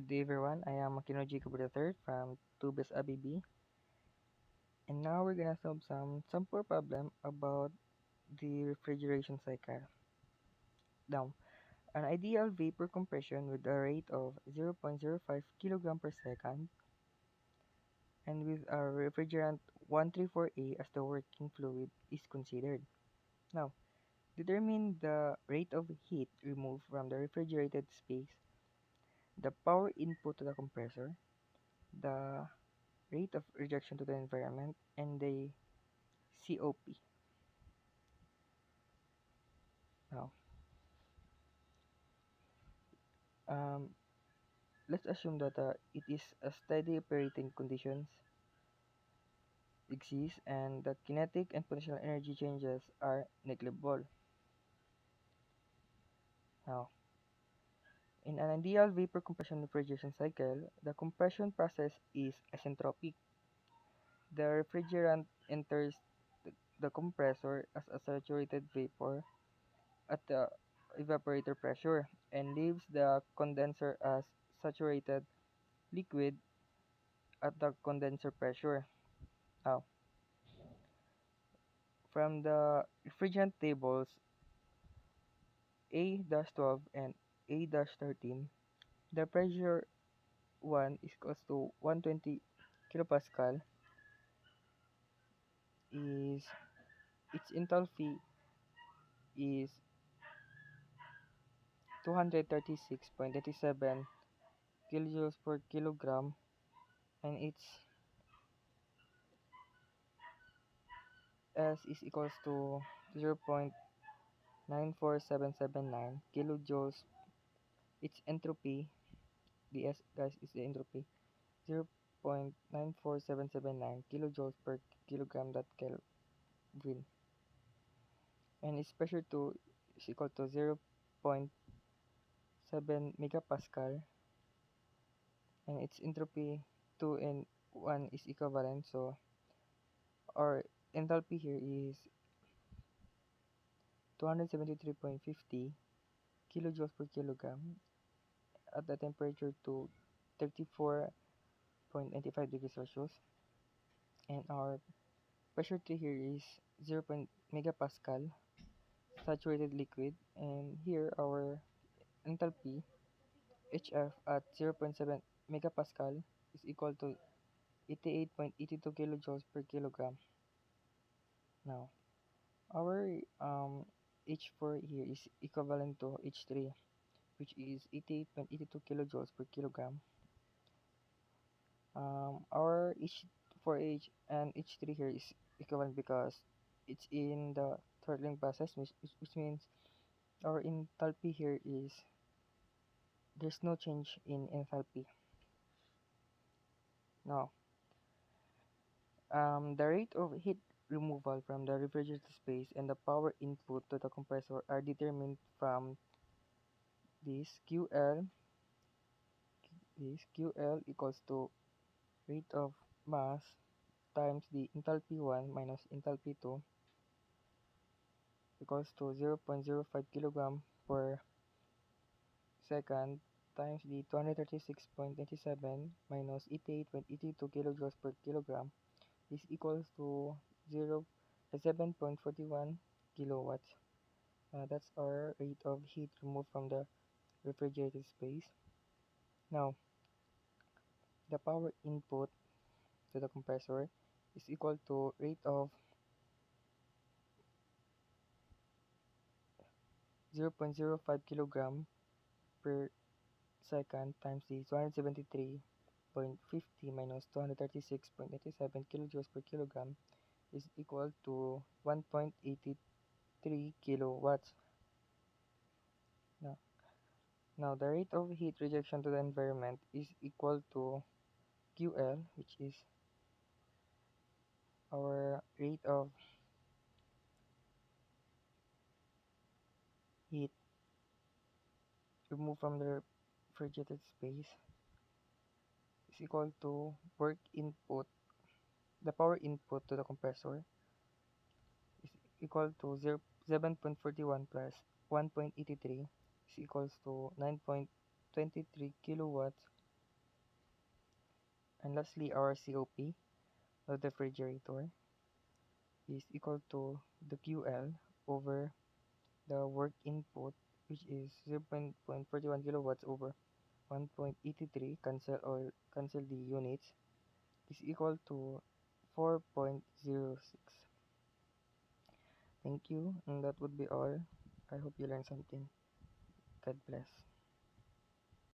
Good day everyone, I am Makinoji CUBERO III from BSABE B, and now we're gonna solve some simple problem about the refrigeration cycle. Now, an ideal vapor compression with a rate of 0.05 kg per second and with a refrigerant 134A as the working fluid is considered. Now, determine the rate of heat removed from the refrigerated space, the power input to the compressor, the rate of rejection to the environment, and the COP. Now, um, let's assume that it is a steady operating conditions exist and the kinetic and potential energy changes are negligible. Now, in an ideal vapor compression refrigeration cycle, the compression process is isentropic. The refrigerant enters the compressor as a saturated vapor at the evaporator pressure and leaves the condenser as saturated liquid at the condenser pressure. Now, from the refrigerant tables A-12 and A-13, the pressure 1 is equals to 120 kilopascal is its enthalpy is 236.87 kilojoules per kilogram and its S is equals to 0.94779 kilojoules. Its entropy, the S guys is the entropy, 0.94779 kilojoules per kilogram that Kelvin, and its pressure 2 is equal to 0.7 megapascal, and its entropy 2 and 1 is equivalent, so our enthalpy here is 273.50 kilojoules per kilogram at the temperature to 34.95 degrees Celsius, and our pressure 3 here is 0. Megapascal saturated liquid, and here our enthalpy HF at 0.7 megapascal is equal to 88.82 kilojoules per kilogram. Now, our H4 here is equivalent to H3, which is 88.82 kilojoules per kilogram. Our H4H and H3 here is equivalent because it's in the throttling process, which means our enthalpy here is there's no change in enthalpy. Now, the rate of heat removal from the refrigerator space and the power input to the compressor are determined from this QL. This QL equals to rate of mass times the enthalpy 1 minus enthalpy 2 equals to 0.05 kilogram per second times the 236.87 minus 88.82 kilojoules per kilogram is equals to 7.41 kilowatts. That's our rate of heat removed from the refrigerated space. Now, the power input to the compressor is equal to rate of 0.05 kilogram per second times the 273.50 minus 236.87 kilojoules per kilogram is equal to 1.83 kilowatts. Now, the rate of heat rejection to the environment is equal to QL, which is our rate of heat removed from the refrigerated space, is equal to work input, the power input to the compressor is equal to 7.41 plus 1.83 is equals to 9.23 kilowatts And lastly, our COP of the refrigerator is equal to the QL over the work input, which is 0.41 kilowatts over 1.83, cancel the units, is equal to 4.06. Thank you, and that would be all. I hope you learned something. God bless.